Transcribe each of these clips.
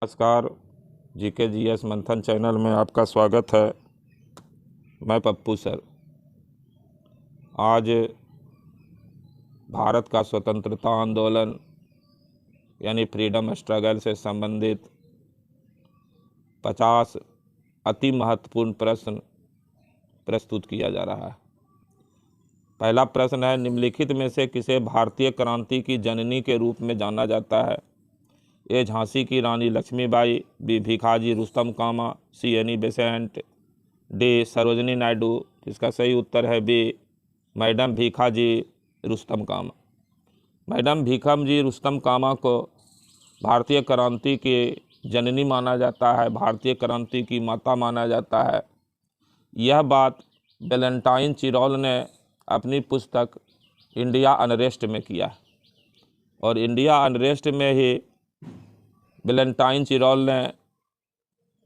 नमस्कार। GK GS मंथन channel में आपका स्वागत है। मैं पप्पू सर। आज भारत का स्वतंत्रता आंदोलन यानी फ्रीडम स्ट्रगल से संबंधित 50 अति महत्वपूर्ण प्रश्न प्रस्तुत किया जा रहा है। पहला प्रश्न है, निम्नलिखित में से किसे भारतीय क्रांति की जननी के रूप में जाना जाता है? ए झांसी की रानी Lakshmibai, B Bhikaji Rustam Cama, C Annie Besant, D Sarojini Naidu. इसका सही उत्तर है B madam Bhikaji Rustam Cama. Madam Bhikam ji Rustam कामा को भारतीय क्रांति की जननी माना जाता है, भारतीय क्रांति की माता माना जाता है। यह बात वैलेंटाइन चिरॉल ने अपनी पुस्तक इंडिया अनरेस्ट में किया और इंडिया अनरेस्ट में ही वैलेंटाइन चिरॉल ने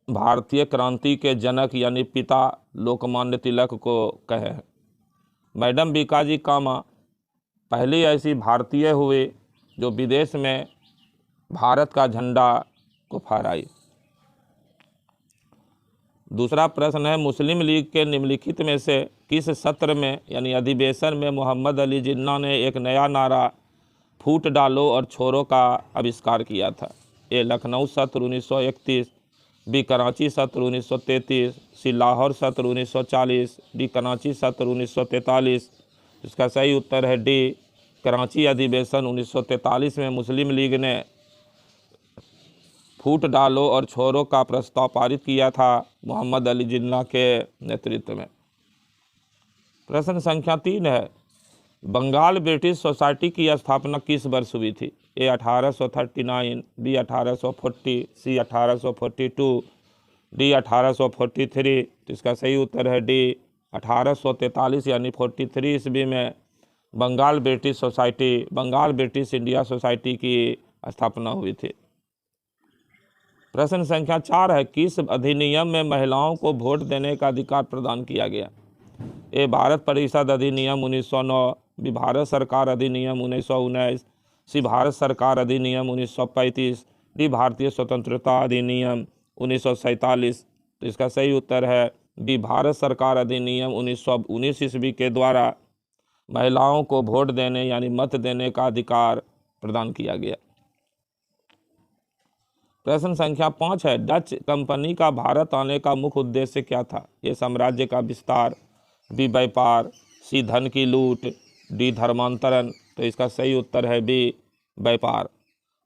भारतीय क्रांति के जनक यानी पिता लोकमान्य तिलक को कहे हैं। मैडम भीखाजी कामा पहली ऐसी भारतीय हुए जो विदेश में भारत का झंडा को फहराई। दूसरा प्रश्न है, मुस्लिम लीग के निम्नलिखित में से किस सत्र में यानी अधिवेशन में मोहम्मद अली जिन्ना ने एक नया नारा फूट डालो और छोरो का आविष्कार किया था? ए लखनऊ सत्र 1931, बी कराची सत्र 1933, सी लाहौर सत्र 1940, डी कराची सत्र 1943। इसका सही उत्तर है डी कराची अधिवेशन 1943 में मुस्लिम लीग ने फूट डालो और छोरो का प्रस्ताव पारित किया था मोहम्मद अली जिन्ना के नेतृत्व में। प्रश्न संख्या 3 है, बंगाल ब्रिटिश सोसाइटी की स्थापना किस वर्ष हुई थी? ए 1839, बी 1840, सी 1842, डी 1843। तो इसका सही उत्तर है डी 1843 यानी 43 ईस्वी में बंगाल ब्रिटिश इंडिया सोसाइटी की स्थापना हुई थी। प्रश्न संख्या 4 है, किस अधिनियम में महिलाओं को वोट देने का अधिकार प्रदान किया गया? ए भारत परिषद अधिनियम 1909, बी भारत सरकार अधिनियम 1919, सी भारत सरकार अधिनियम 1935, डी भारतीय स्वतंत्रता अधिनियम 1947। तो इसका सही उत्तर है बी भारत सरकार अधिनियम 1919 ईस्वी के द्वारा महिलाओं को वोट देने यानी मत देने का अधिकार प्रदान किया गया। प्रश्न संख्या 5 है, डच कंपनी का भारत आने का मुख्य उद्देश्य क्या था? ये साम्राज्य का विस्तार, बी व्यापार, सी धन की लूट, डी धर्मांतरण। तो इसका सही उत्तर है बी व्यापार।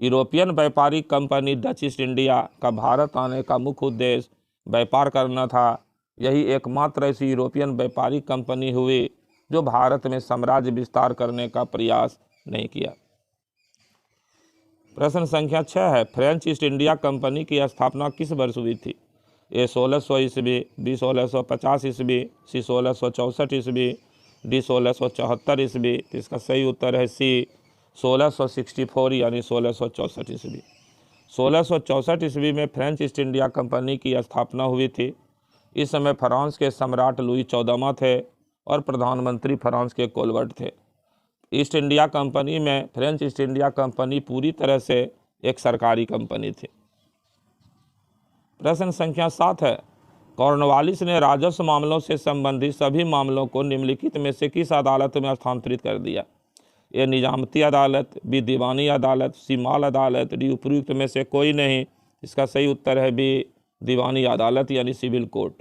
यूरोपियन व्यापारिक कंपनी डच ईस्ट इंडिया का भारत आने का मुख्य उद्देश्य व्यापार करना था। यही एकमात्र ऐसी यूरोपियन व्यापारिक कंपनी हुई जो भारत में साम्राज्य विस्तार करने का प्रयास नहीं किया। प्रश्न संख्या 6 है, फ्रेंच ईस्ट इंडिया कंपनी की स्थापना किस वर्ष हुई थी? ए 1600 ईस्वी, बी 1650 ईस्वी, सी 1664 ईस्वी, डी 1674 ईस्वी। इसका सही उत्तर है सी 1664 यानी 1664 ईस्वी। 1664 ईस्वी में फ्रेंच ईस्ट इंडिया कंपनी की स्थापना हुई थी। इस समय फ्रांस के सम्राट लुई 14वां थे और प्रधानमंत्री फ्रांस के कोलबर्ट थे। ईस्ट इंडिया कंपनी में फ्रेंच ईस्ट इंडिया कंपनी पूरी तरह से एक सरकारी कंपनी थी। प्रश्न संख्या 7 है, कॉर्नवालिस ने राजस्व मामलों से संबंधित सभी मामलों को निम्नलिखित में से किस अदालत में स्थानांतरित कर दिया? ए निजामती अदालत, बी दीवानी अदालत, सी माल अदालत, डी उपयुक्त में से कोई नहीं। इसका सही उत्तर है बी दीवानी अदालत यानी सिविल कोर्ट।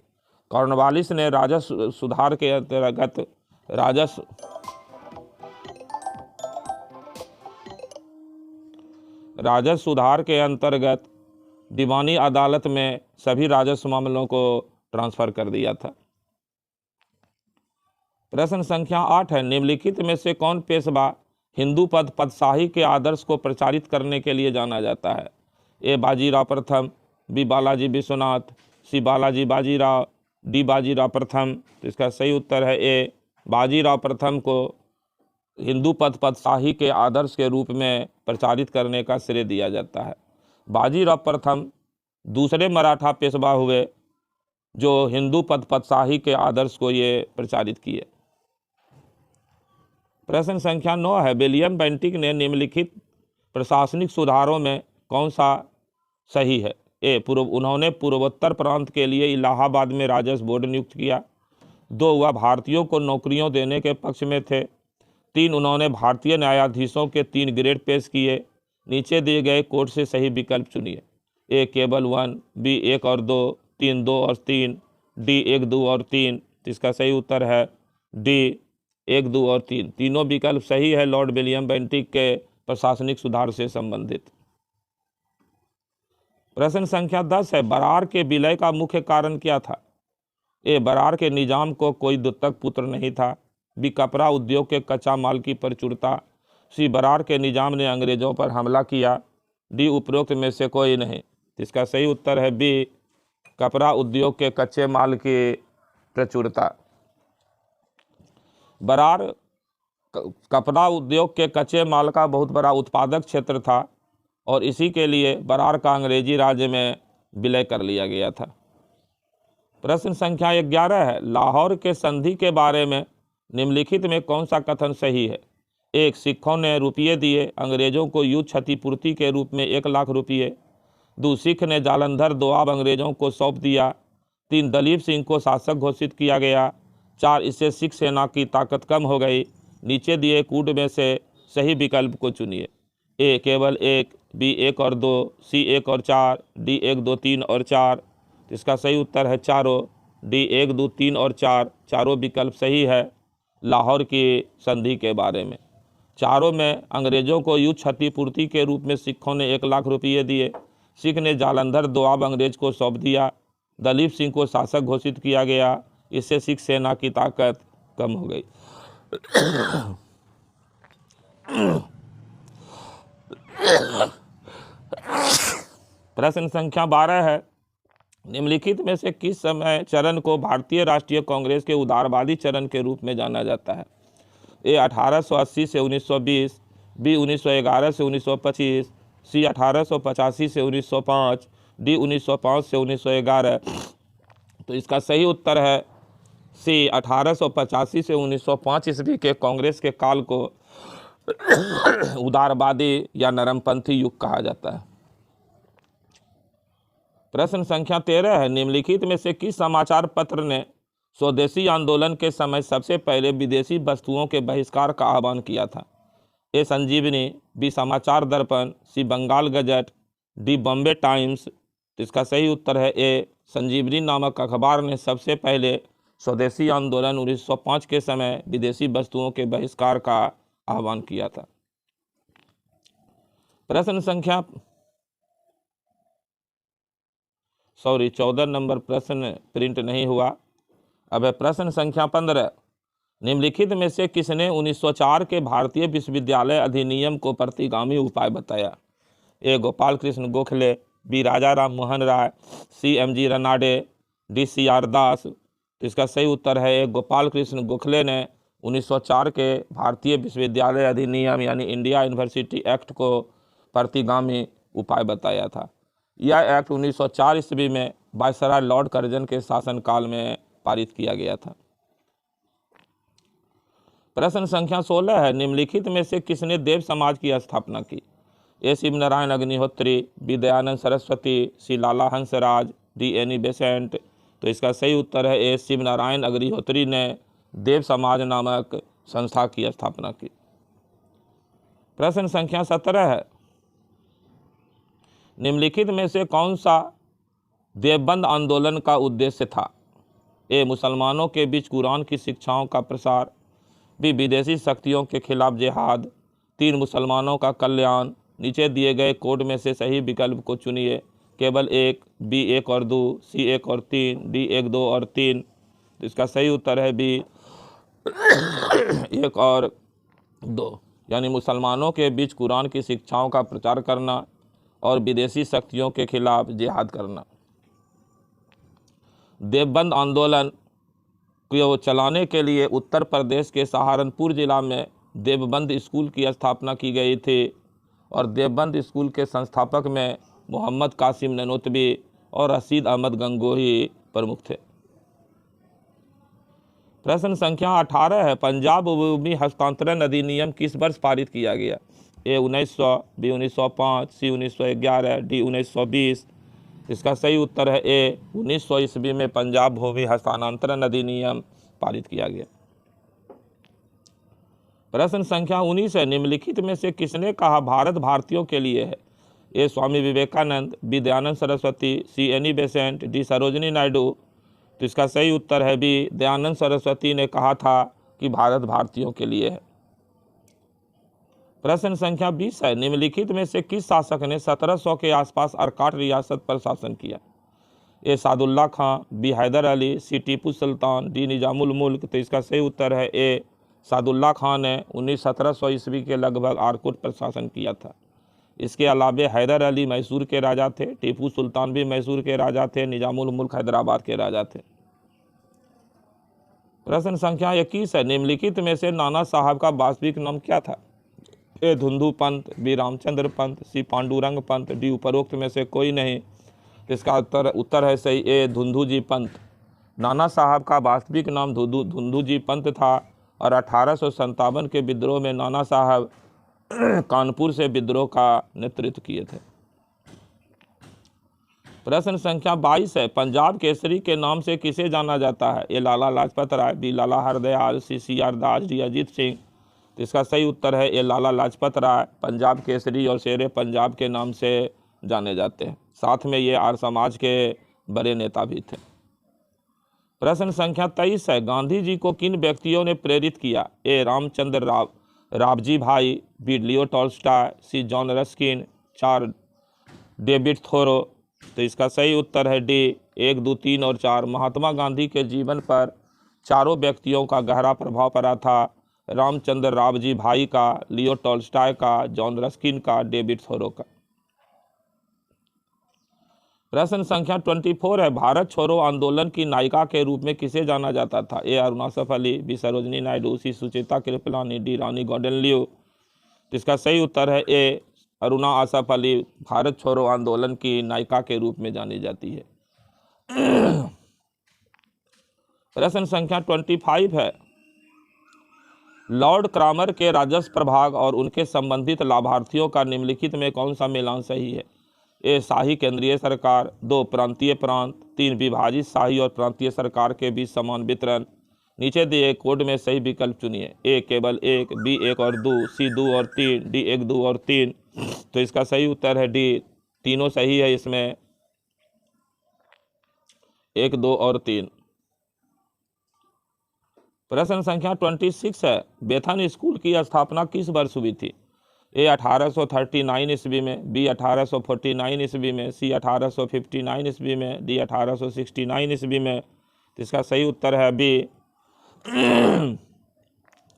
कॉर्नवालिस ने राजस्व सुधार के अंतर्गत राजस्व सुधार के अंतर्गत दीवानी अदालत में सभी राजस्व मामलों को ट्रांसफर कर दिया था। प्रश्न संख्या 8 है, निम्नलिखित में से कौन पेशवा हिंदू पदशाही के आदर्श को प्रचारित करने के लिए जाना जाता है? ए बाजीराव प्रथम, बी बालाजी विश्वनाथ, सी बाजीराव, डी बाजीराव प्रथम। तो इसका सही उत्तर है ए बाजीराव प्रथम को हिंदू पदशाही के आदर्श के रूप में प्रचारित करने का श्रेय दिया जाता है। बाजीराव प्रथम दूसरे मराठा पेशवा हुए जो हिंदू पदशाही के आदर्श को ये प्रचारित किए। प्रश्न संख्या 9 है, विलियम बेंटिक ने निम्नलिखित प्रशासनिक सुधारों में कौन सा सही है? उन्होंने पूर्वोत्तर प्रांत के लिए इलाहाबाद में राजस्व बोर्ड नियुक्त किया। 2 वह भारतीयों को नौकरियों देने के पक्ष में थे। 3 उन्होंने भारतीय न्यायाधीशों के 3 ग्रेड पेश किए। नीचे दिए गए कोड से सही विकल्प चुनिए। ए केवल 1, बी 1 और 2, 3 2 और 3, डी 1 2 और 3। तो इसका सही उत्तर है डी 1 2 और 3। तीनों विकल्प सही है लॉर्ड विलियम बेंटिक के प्रशासनिक सुधार से संबंधित। प्रश्न संख्या 10 है, बरार के विलय का मुख्य कारण क्या था? ए बरार के निजाम को कोई दत्तक पुत्र नहीं था। बी कपड़ा उद्योग के कच्चा माल की प्रचुरता। सी बरार के निजाम ने अंग्रेजों पर हमला किया। डी उपरोक्त में से कोई नहीं। इसका सही उत्तर है बी कपड़ा उद्योग के कच्चे माल की प्रचुरता। बरार कपड़ा उद्योग के कच्चे माल का बहुत बड़ा उत्पादक क्षेत्र था और इसी के लिए बरार का अंग्रेजी राज्य में विलय कर लिया गया था। प्रश्न संख्या 11 है, लाहौर के संधि के बारे में निम्नलिखित में कौन सा कथन सही है? 1 सिखों ने रुपये दिए अंग्रेजों को युद्ध क्षतिपूर्ति के रूप में 1 लाख रुपये। 2 सिख ने जालंधर दोआब अंग्रेजों को सौंप दिया। 3 दलीप सिंह को शासक घोषित किया गया। 4 इससे सिख सेना की ताकत कम हो गई। नीचे दिए कूट में से सही विकल्प को चुनिए। ए केवल 1, बी 1 और 2, सी 1 और 4, डी 1 2 3 और 4। इसका सही उत्तर है चारों, डी 1 2 3 और 4। चारों विकल्प सही है लाहौर की संधि के बारे में। चारों में अंग्रेजों को युद्ध क्षतिपूर्ति के रूप में सिखों ने 1 लाख रुपये दिए। सिख ने जालंधर दोआब अंग्रेज को सौंप दिया। दलीप सिंह को शासक घोषित किया गया। इससे सिख सेना की ताकत कम हो गई। प्रश्न संख्या 12 है, निम्नलिखित में से किस समय चरण को भारतीय राष्ट्रीय कांग्रेस के उदारवादी चरण के रूप में जाना जाता है? ए 1880 से 1920, बी 1911 से 1925, सी 1885 से 1905, डी 1905 से 1911। तो इसका सही उत्तर है सी 1885 से 1905 ईस्वी के कांग्रेस के काल को उदारवादी या नरमपंथी युग कहा जाता है। प्रश्न संख्या 13 है, निम्नलिखित में से किस समाचार पत्र ने स्वदेशी आंदोलन के समय सबसे पहले विदेशी वस्तुओं के बहिष्कार का आह्वान किया था? ए संजीवनी, B Samachar Darpan, C Bengal Gazette, D Bombay Times. तो इसका सही उत्तर है ए संजीवनी नामक अखबार ने सबसे पहले स्वदेशी आंदोलन 1905 के समय विदेशी वस्तुओं के बहिष्कार का आह्वान किया था। प्रश्न संख्या 14 नंबर प्रश्न प्रिंट नहीं हुआ। अब है प्रश्न संख्या 15, निम्नलिखित में से किसने 1904 के भारतीय विश्वविद्यालय अधिनियम को प्रतिगामी उपाय बताया? ए गोपाल कृष्ण गोखले, बी राजा राम मोहन राय, सी MG रनाडे, डी CR दास। तो इसका सही उत्तर है ए गोपाल कृष्ण गोखले ने 1904 के भारतीय विश्वविद्यालय अधिनियम यानी इंडिया यूनिवर्सिटी एक्ट को प्रतिगामी उपाय बताया था। यह एक्ट 1904 ईस्वी में वायसराय लॉर्ड कर्जन के शासनकाल में पारित किया गया था। प्रश्न संख्या 16 है, निम्नलिखित में से किसने देव समाज की स्थापना की? ए शिवनारायण अग्निहोत्री, बी दयानंद सरस्वती, सी लाला हंसराज, डी एनी बेसेंट। तो इसका सही उत्तर है ए शिवनारायण अग्निहोत्री ने देव समाज नामक संस्था की स्थापना की। प्रश्न संख्या 17 है, निम्नलिखित में से कौन सा देवबंद आंदोलन का उद्देश्य था? ए मुसलमानों के बीच कुरान की शिक्षाओं का प्रसार, बी विदेशी शक्तियों के खिलाफ जिहाद, 3 मुसलमानों का कल्याण। नीचे दिए गए कोड में से सही विकल्प को चुनिए। केवल 1, बी 1 और 2, सी 1 और 3, डी 1 2 और 3। तो इसका सही उत्तर है बी 1 और 2, यानी मुसलमानों के बीच कुरान की शिक्षाओं का प्रचार करना और विदेशी शक्तियों के खिलाफ जिहाद करना। देवबंद आंदोलन को चलाने के लिए उत्तर प्रदेश के सहारनपुर जिला में देवबंद स्कूल की स्थापना की गई थी और देवबंद स्कूल के संस्थापक में मोहम्मद कासिम ननोतवी और रशीद अहमद गंगोही प्रमुख थे। प्रश्न संख्या 18 है, पंजाब भूमि हस्तांतरण अधिनियम किस वर्ष पारित किया गया? ए 1900, बी 1905, सी 1911, डी 1920। इसका सही उत्तर है ए 1900 ईस्वी में पंजाब भूमि हस्तांतरण अधिनियम पारित किया गया। प्रश्न संख्या 19 है, निम्नलिखित में से किसने कहा भारत भारतीयों के लिए है? A Swami Vivekanand, B Dayanand Saraswati, C Annie Besant, D Sarojini Naidu. तो इसका सही उत्तर है बी दयानंद सरस्वती ने कहा था कि भारत भारतीयों के लिए है। प्रश्न संख्या 20 है, निम्नलिखित में से किस शासक ने 1700 के आसपास अर्काट रियासत पर शासन किया? ए सादुल्ला खां, बी हैदर अली, सी टीपू सुल्तान, डी निजामुल मुल्क। तो इसका सही उत्तर है ए सादुल्ला खां ने 1700 ईस्वी के लगभग आरकोट पर शासन किया था। इसके अलावा हैदर अली मैसूर के राजा थे, टीपू सुल्तान भी मैसूर के राजा थे, निजामुल मुल्क हैदराबाद के राजा थे। प्रश्न संख्या 21 है, निम्नलिखित में से नाना साहब का वास्तविक नाम क्या था? ए धुंधु पंत, बी रामचंद्र पंत, सी पांडुरंग पंत, डी उपरोक्त में से कोई नहीं। इसका उत्तर है सही ए धुंधु जी पंत। नाना साहब का वास्तविक नाम धुंधु जी पंत था और 1857 के विद्रोह में नाना साहब कानपुर से विद्रोह का नेतृत्व किए थे। प्रश्न संख्या 22 है, पंजाब केसरी के नाम से किसे जाना जाता है? ए लाला लाजपत राय, बी लाला हरदयाल, सी आर दास, डी अजीत सिंह। तो इसका सही उत्तर है ए लाला लाजपत राय पंजाब केसरी और शेरे पंजाब के नाम से जाने जाते हैं। साथ में ये आर्य समाज के बड़े नेता भी थे। प्रश्न संख्या 23 है, गांधी जी को किन व्यक्तियों ने प्रेरित किया? ए रामचंद्र रावजी भाई, बी लियो टॉल्स्टॉय, सी जॉन रस्किन, 4 डेविड थोरो। तो इसका सही उत्तर है डी 1, 2, 3 और 4। महात्मा गांधी के जीवन पर चारों व्यक्तियों का गहरा प्रभाव पड़ा था। रामचंद्र रावजी भाई का, लियो टॉल्स्टॉय का, जॉन रस्किन का, डेविड थोरो का। प्रश्न संख्या 24 है, भारत छोड़ो आंदोलन की नायिका के रूप में किसे जाना जाता था? ए अरुणा आसफ अली, बी सरोजिनी नायडू, सी सुचेता कृपलानी, डी रानी गौडनलियो। तो इसका सही उत्तर है ए अरुणा आसफ अली भारत छोड़ो आंदोलन की नायिका के रूप में जानी जाती है। प्रश्न संख्या 25 है, लॉर्ड क्रामर के राजस्व प्रभाग और उनके संबंधित लाभार्थियों का निम्नलिखित में कौन सा मिलान सही है? ए शाही केंद्रीय सरकार, 2 प्रांतीय प्रांत, 3 विभाजित शाही और प्रांतीय सरकार के बीच समान वितरण। नीचे दिए कोड में सही विकल्प चुनिए। ए केवल 1, बी 1 और 2, सी 2 और 3, डी 1, 2 और 3। तो इसका सही उत्तर है डी तीनों सही है, इसमें 1, 2 और 3। प्रश्न संख्या 26 है, बेथन स्कूल की स्थापना किस वर्ष हुई थी? ए 1839 ईस्वी में, बी 1849 ईस्वी में, सी 1859 ईस्वी में, डी 1869 ईस्वी में। तो इसका सही उत्तर है बी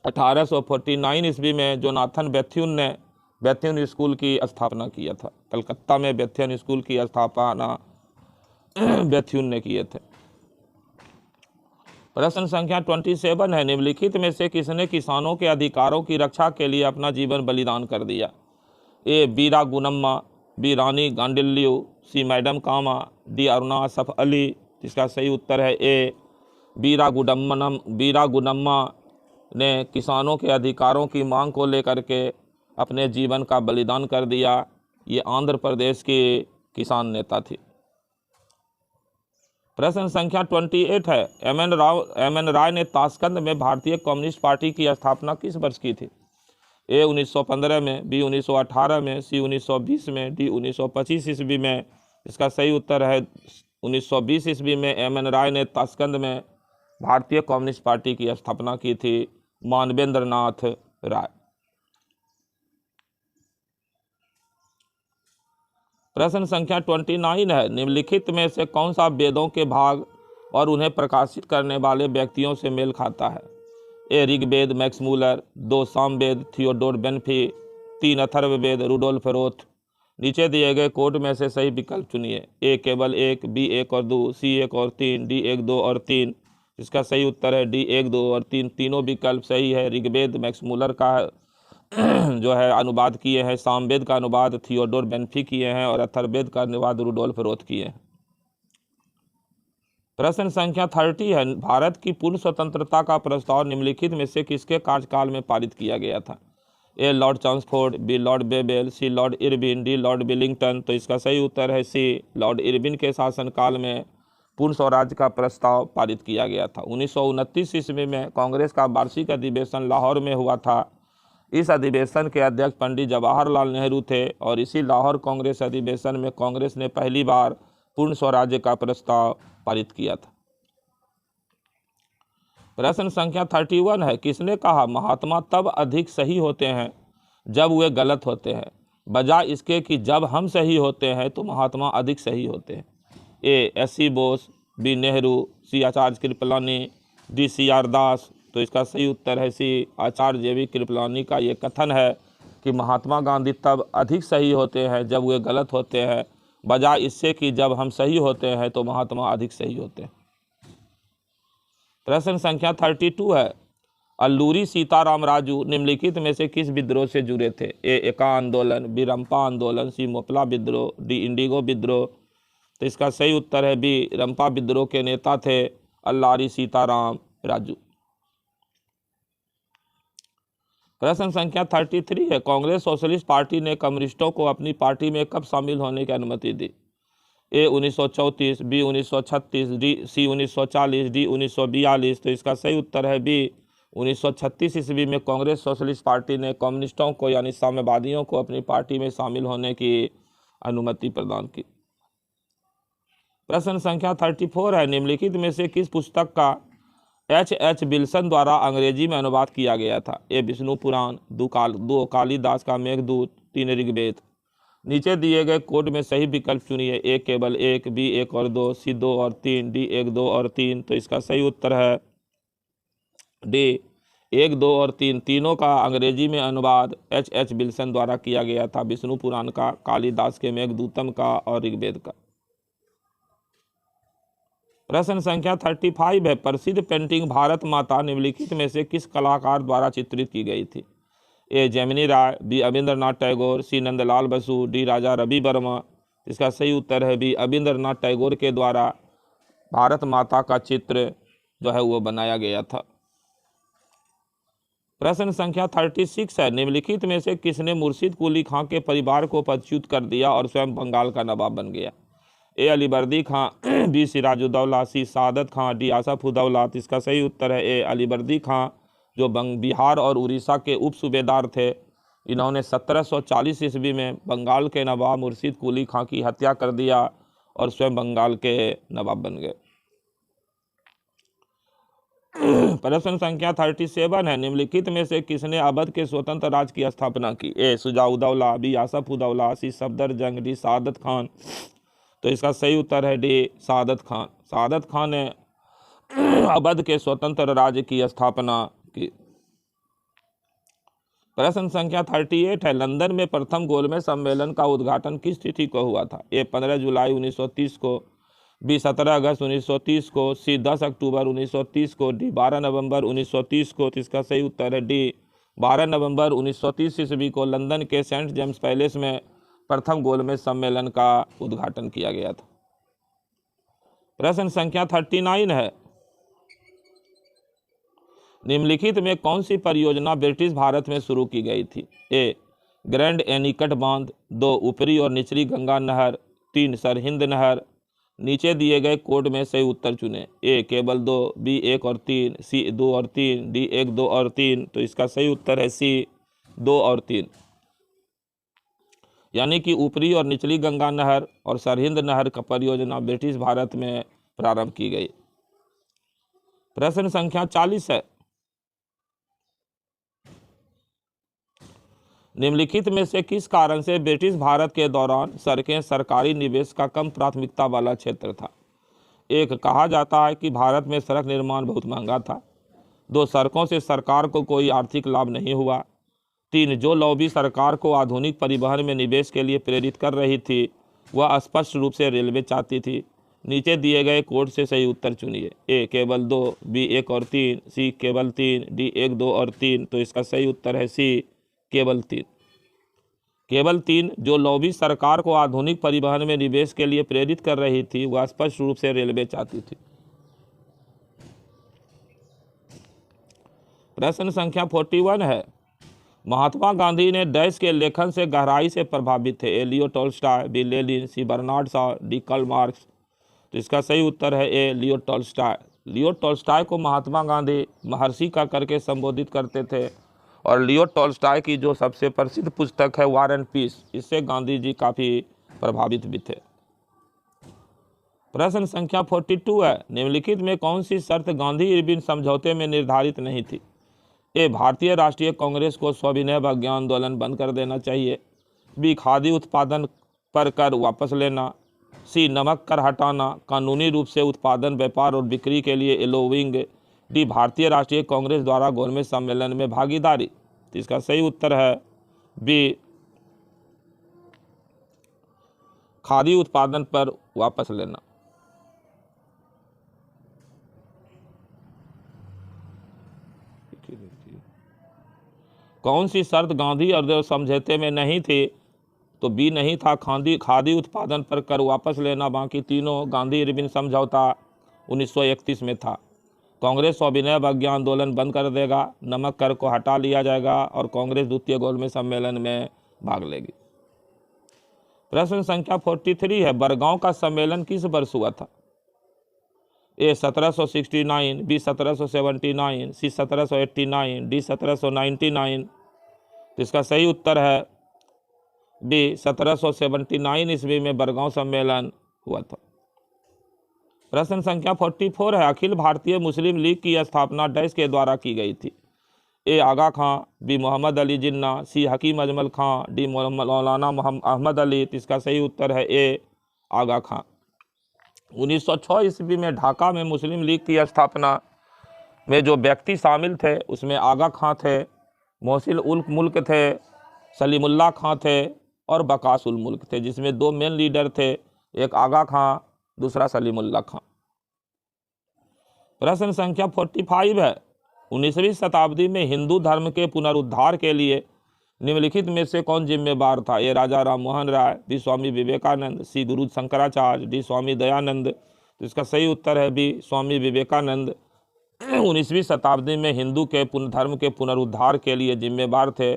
1849 ईस्वी में जोनाथन बेथ्यून ने बेथ्यून स्कूल की स्थापना किया था। कलकत्ता में बेथ्यून स्कूल की स्थापना बेथ्यून ने किए थे। प्रश्न संख्या 27 है, निम्नलिखित में से किसने किसानों के अधिकारों की रक्षा के लिए अपना जीवन बलिदान कर दिया? ए बीरा गुनम्मा, बी रानी गांडिल्यू, सी मैडम कामा, डी अरुणा आसफ अली। इसका सही उत्तर है ए बीरा गुनम्मा ने किसानों के अधिकारों की मांग को लेकर के अपने जीवन का बलिदान कर दिया। ये आंध्र प्रदेश की किसान नेता थी। प्रश्न संख्या 28 है, एम एन राय ने ताशकंद में भारतीय कम्युनिस्ट पार्टी की स्थापना किस वर्ष की थी? ए 1915 में, बी 1918 में, सी 1920 में, डी 1925 ईस्वी में। इसका सही उत्तर है 1920 ईस्वी में एम एन राय ने ताशकंद में भारतीय कम्युनिस्ट पार्टी की स्थापना की थी, मानवेंद्र नाथ राय। प्रश्न संख्या 29 है, निम्नलिखित में से कौन सा वेदों के भाग और उन्हें प्रकाशित करने वाले व्यक्तियों से मेल खाता है? A Rigveda Max Muller, 2 Samaveda Theodor Benfey, 3 Atharvaveda Rudolf Roth. नीचे दिए गए कोड में से सही विकल्प चुनिए। ए केवल 1, बी 1 और 2, सी 1 और 3, डी 1, 2 और 3। इसका सही उत्तर है डी 1, 2 और 3। तीनों विकल्प सही है। ऋग्वेद मैक्स मूलर का जो है अनुवाद किए हैं, सामवेद का अनुवाद थियोडोर बेनफी किए हैं और अथर्ववेद का अनुवाद रुडोल्फ रोथ किए हैं। प्रश्न संख्या 30 है, भारत की पूर्ण स्वतंत्रता का प्रस्ताव निम्नलिखित में से किसके कार्यकाल में पारित किया गया था? A Lord Chelmsford, B Lord Wavell, C Lord Irwin, D Lord Willingdon. तो इसका सही उत्तर है सी, लॉर्ड इरविन के शासनकाल में पूर्ण स्वराज का प्रस्ताव पारित किया गया था। 1929 ईस्वी में कांग्रेस का वार्षिक अधिवेशन लाहौर में हुआ था। इस अधिवेशन के अध्यक्ष पंडित जवाहरलाल नेहरू थे और इसी लाहौर कांग्रेस अधिवेशन में कांग्रेस ने पहली बार पूर्ण स्वराज्य का प्रस्ताव पारित किया था। प्रश्न संख्या 31 है, किसने कहा महात्मा तब अधिक सही होते हैं जब वे गलत होते हैं, बजाय इसके कि जब हम सही होते हैं तो महात्मा अधिक सही होते हैं। ए एस.सी. बोस, बी नेहरू, सी आचार्य कृपलानी, डी सी.आर. दास। तो इसका सही उत्तर है सी, आचार्य जे.वी. कृपलानी का ये कथन है कि महात्मा गांधी तब अधिक सही होते हैं जब वे गलत होते हैं, बजाय इससे कि जब हम सही होते हैं तो महात्मा अधिक सही होते हैं। प्रश्न संख्या 32 है, अल्लूरी सीताराम राजू निम्नलिखित में से किस विद्रोह से जुड़े थे? ए एका आंदोलन, बी रंपा आंदोलन, सी मोपला विद्रोह, डी इंडिगो विद्रोह। तो इसका सही उत्तर है बी, रंपा विद्रोह के नेता थे अल्लारी सीताराम राजू। प्रश्न संख्या 33 है, कांग्रेस सोशलिस्ट पार्टी ने कम्युनिस्टों को अपनी पार्टी में कब शामिल होने की अनुमति दी? ए 1934, बी 1936, सी 1940, डी 1942। तो इसका सही उत्तर है बी, 1936 ईस्वी में कांग्रेस सोशलिस्ट पार्टी ने कम्युनिस्टों को यानी साम्यवादियों को अपनी पार्टी में शामिल होने की अनुमति प्रदान की। प्रश्न संख्या 34 है, निम्नलिखित में से किस पुस्तक का H.H. विल्सन द्वारा अंग्रेजी में अनुवाद किया गया था? ए विष्णु पुराण, दो कालिदास का मेघदूत, 3 ऋग्वेद। नीचे दिए गए कोड में सही विकल्प चुनिए। ए केवल 1, बी 1 और 2, सी 2 और 3, डी 1, 2 और 3। तो इसका सही उत्तर है डी, 1, 2 और 3 तीनों का अंग्रेजी में अनुवाद H.H. विल्सन द्वारा किया गया था, विष्णु पुराण का, कालिदास के मेघदूतम का और ऋग्वेद का। प्रश्न संख्या 35 है, प्रसिद्ध पेंटिंग भारत माता निम्नलिखित में से किस कलाकार द्वारा चित्रित की गई थी? ए जैमिनी राय, बी अविंद्रनाथ टैगोर, सी नंदलाल बसु, डी राजा रवि वर्मा। इसका सही उत्तर है बी, अविंद्रनाथ टैगोर के द्वारा भारत माता का चित्र जो है वो बनाया गया था। प्रश्न संख्या 36 है, निम्नलिखित में से किसने मुर्शिद कुली खां के परिवार को पदच्युत कर दिया और स्वयं बंगाल का नवाब बन गया? ए अलीवर्दी खां, बी सिराजुद्दौला, सी सादत खां, डी आसफ उद्दौला। इसका सही उत्तर है ए अलीवर्दी खां, जो बिहार और उड़ीसा के उप सूबेदार थे। इन्होंने 1740 ईस्वी में बंगाल के नवाब मुर्शिद कुली खां की हत्या कर दिया और स्वयं बंगाल के नवाब बन गए। प्रश्न संख्या 37 है, निम्नलिखित में से किसने अवध के स्वतंत्र राज्य की स्थापना की? ए शुजाउद्दौला, बी आसफ उद्दौला, सी सफदरजंग, डी सादत खान। तो इसका सही उत्तर है डी सादत खान। सादत खान ने अवध के स्वतंत्र राज्य की स्थापना की। प्रश्न संख्या 38 है, लंदन में प्रथम गोलमेज सम्मेलन का उद्घाटन किस तिथि को हुआ था? ए 15 जुलाई 1930 को, बी 17 अगस्त 1930 को, सी 10 अक्टूबर 1930 को, डी 12 नवंबर 1930 को। तो इसका सही उत्तर है डी, 12 नवंबर 1930 ईस्वी को लंदन के सेंट जेम्स पैलेस में प्रथम गोलमेज सम्मेलन का उद्घाटन किया गया था। प्रश्न संख्या 39 है, निम्नलिखित में कौन सी परियोजना ब्रिटिश भारत में शुरू की गई थी? ए ग्रैंड एनीकट बांध, 2 ऊपरी और निचली गंगा नहर, 3 सरहिंद नहर। नीचे दिए गए कोड में सही उत्तर चुने। ए केवल 2, बी 1 और 3, सी 2 और 3, डी 1, 2 और 3। तो इसका सही उत्तर है सी, 2 और 3, यानी कि ऊपरी और निचली गंगा नहर और सरहिंद नहर का परियोजना ब्रिटिश भारत में प्रारंभ की गई। प्रश्न संख्या 40 है, निम्नलिखित में से किस कारण से ब्रिटिश भारत के दौरान सड़कें सरकारी निवेश का कम प्राथमिकता वाला क्षेत्र था? एक, कहा जाता है कि भारत में सड़क निर्माण बहुत महंगा था। 2, सड़कों से सरकार को कोई आर्थिक लाभ नहीं हुआ। 3, जो लॉबी सरकार को आधुनिक परिवहन में निवेश के लिए प्रेरित कर रही थी वह स्पष्ट रूप से रेलवे चाहती थी। नीचे दिए गए कोड से सही उत्तर चुनिए। ए केवल 2, बी 1 और 3, सी केवल 3, डी 1, 2 और 3। तो इसका सही उत्तर है सी, केवल 3। केवल 3, जो लॉबी सरकार को आधुनिक परिवहन में निवेश के लिए प्रेरित कर रही थी वह स्पष्ट रूप से रेलवे चाहती थी। प्रश्न संख्या 41 है, महात्मा गांधी ने डैश के लेखन से गहराई से प्रभावित थे। A Leo Tolstoy, B Lenin, C Bernard Shaw, D Karl Marx. तो इसका सही उत्तर है ए लियो टॉल्स्टॉय। लियो टॉल्स्टॉय को महात्मा गांधी महर्षि का करके संबोधित करते थे। और लियो टॉल्स्टॉय की जो सबसे प्रसिद्ध पुस्तक है वार एंड पीस, इससे गांधी जी काफ़ी प्रभावित भी थे। प्रश्न संख्या 42 है, निम्नलिखित में कौन सी शर्त गांधी इरविन समझौते में निर्धारित नहीं थी? ए भारतीय राष्ट्रीय कांग्रेस को सविनय अवज्ञा आंदोलन बंद कर देना चाहिए, बी खादी उत्पादन पर कर वापस लेना, सी नमक कर हटाना, कानूनी रूप से उत्पादन, व्यापार और बिक्री के लिए एलोविंग, डी भारतीय राष्ट्रीय कांग्रेस द्वारा गोलमेज सम्मेलन में भागीदारी। तो इसका सही उत्तर है बी खादी उत्पादन पर वापस लेना। कौन सी शर्त गांधी और समझौते में नहीं थी? तो बी नहीं था खादी उत्पादन पर कर वापस लेना। बाकी तीनों गांधी इरविन समझौता 1931 में था। कांग्रेस सविनय अवज्ञा आंदोलन बंद कर देगा, नमक कर को हटा लिया जाएगा और कांग्रेस द्वितीय गोलमेज सम्मेलन में भाग लेगी। प्रश्न संख्या 43 है, बरगांव का सम्मेलन किस वर्ष हुआ था? ए 1769, बी 1779, सी 1789, डी 1799। तो इसका सही उत्तर है बी 1779 ईस्वी में बरगांव सम्मेलन हुआ था। प्रश्न संख्या 44 है, अखिल भारतीय मुस्लिम लीग की स्थापना डैश के द्वारा की गई थी? ए आगा खां, बी मोहम्मद अली जिन्ना, सी हकीम अजमल खां, डी मौलाना अहमद अली। तो इसका सही उत्तर है ए आगा खां। 1906 ईस्वी में ढाका में मुस्लिम लीग की स्थापना में जो व्यक्ति शामिल थे उसमें आगा खां थे, मोहसिन उल मुल्क थे, सलीमुल्लाह खां थे और बकास उल मुल्क थे, जिसमें दो मेन लीडर थे, एक आगा खां, दूसरा सलीमुल्लाह खां। प्रश्न संख्या 45 है, 19वीं शताब्दी में हिंदू धर्म के पुनरुद्धार के लिए निम्नलिखित में से कौन जिम्मेवार था? ए राजा राम मोहन राय, बी स्वामी विवेकानंद, सी गुरु शंकराचार्य, डी स्वामी दयानंद। तो इसका सही उत्तर है बी स्वामी विवेकानंद। 19वीं शताब्दी में हिंदू के धर्म के पुनरुद्धार के लिए जिम्मेवार थे,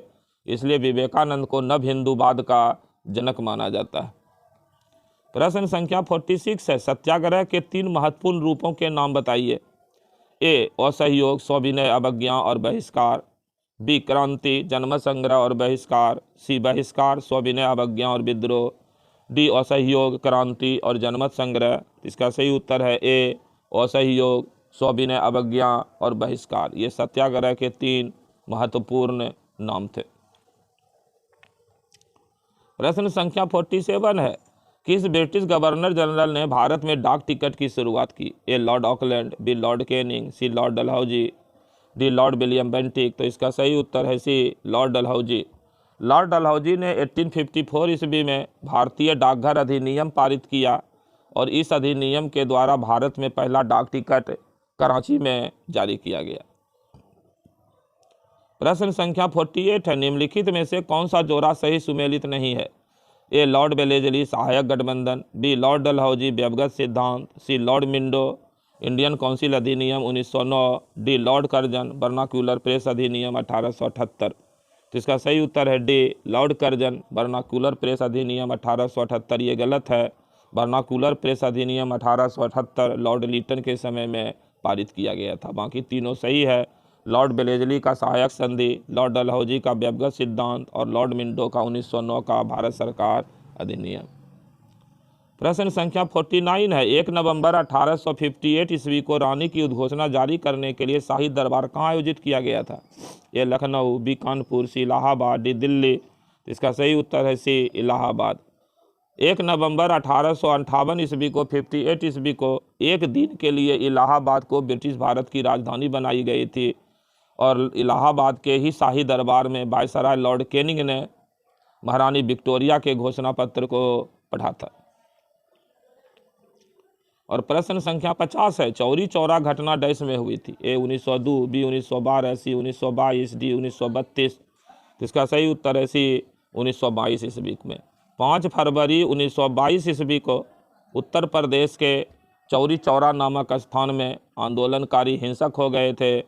इसलिए विवेकानंद को नव हिंदूवाद का जनक माना जाता है। प्रश्न संख्या 46 है, सत्याग्रह के 3 महत्वपूर्ण रूपों के नाम बताइए। ए असहयोग, सविनय अवज्ञा और बहिष्कार, बी क्रांति, जनमत संग्रह और बहिष्कार, सी बहिष्कार, सविनय अवज्ञा और विद्रोह, डी असहयोग, क्रांति और जनमत संग्रह। इसका सही उत्तर है ए असहयोग, सविनय अवज्ञा और बहिष्कार। ये सत्याग्रह के 3 महत्वपूर्ण नाम थे। प्रश्न संख्या 47 है, किस ब्रिटिश गवर्नर जनरल ने भारत में डाक टिकट की शुरुआत की? A Lord Auckland, B Lord Canning, C Lord Dalhousie, D Lord William Bentinck. तो इसका सही उत्तर है C Lord Dalhousie. Lord Dalhousie ने 1854 ईस्वी में भारतीय डाकघर अधिनियम पारित किया और इस अधिनियम के द्वारा भारत में पहला डाक टिकट कराची में जारी किया गया। प्रश्न संख्या 48 है, निम्नलिखित में से कौन सा जोड़ा सही सुमेलित नहीं है? ए लॉर्ड वेलेजली, सहायक गठबंधन, बी लॉर्ड डलहौजी, व्यवगत सिद्धांत, सी लॉर्ड मिंडो, इंडियन काउंसिल अधिनियम 1909, D Lord Curzon, vernacular press अधिनियम 1878। तो इसका सही उत्तर है D Lord Curzon, vernacular press अधिनियम 1878। ये गलत है, वर्नाक्यूलर प्रेस अधिनियम 1878 लॉर्ड लीटन के समय में पारित किया गया था। बाकी तीनों सही है, लॉर्ड वेलेजली का सहायक संधि, लॉर्ड डलहौजी का व्यवगत सिद्धांत और लॉर्ड मिंटो का 1909 का भारत सरकार अधिनियम। प्रश्न संख्या 49 है, 1 नवंबर 1858 ईस्वी को रानी की उद्घोषणा जारी करने के लिए शाही दरबार कहाँ आयोजित किया गया था? ये लखनऊ, बी कानपुर, सी इलाहाबाद, डी दिल्ली। इसका सही उत्तर है सी इलाहाबाद। 1 नवंबर 1858 ईस्वी को 58 ईस्वी को एक दिन के लिए इलाहाबाद को ब्रिटिश भारत की राजधानी बनाई गई थी और इलाहाबाद के ही शाही दरबार में वायसराय लॉर्ड कैनिंग ने महारानी विक्टोरिया के घोषणा पत्र को पढ़ा था। और प्रश्न संख्या 50 है, चौरी चौरा घटना डैश में हुई थी? ए 1902, बी 1912, सी 1922, डी 1932। इसका सही उत्तर है सी 1922 ईस्वी में। 5 फरवरी 1922 ईस्वी को उत्तर प्रदेश के चौरी चौरा नामक स्थान में आंदोलनकारी हिंसक हो गए थे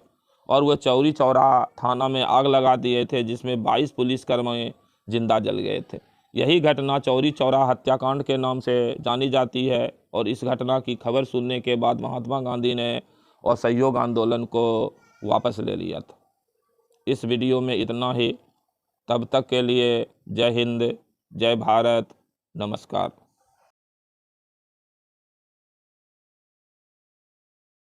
और वह चौरी चौरा थाना में आग लगा दिए थे, जिसमें 22 पुलिसकर्मी जिंदा जल गए थे। यही घटना चौरी चौरा हत्याकांड के नाम से जानी जाती है। और इस घटना की खबर सुनने के बाद महात्मा गांधी ने असहयोग आंदोलन को वापस ले लिया था। इस वीडियो में इतना ही। तब तक के लिए जय हिंद, जय भारत, नमस्कार।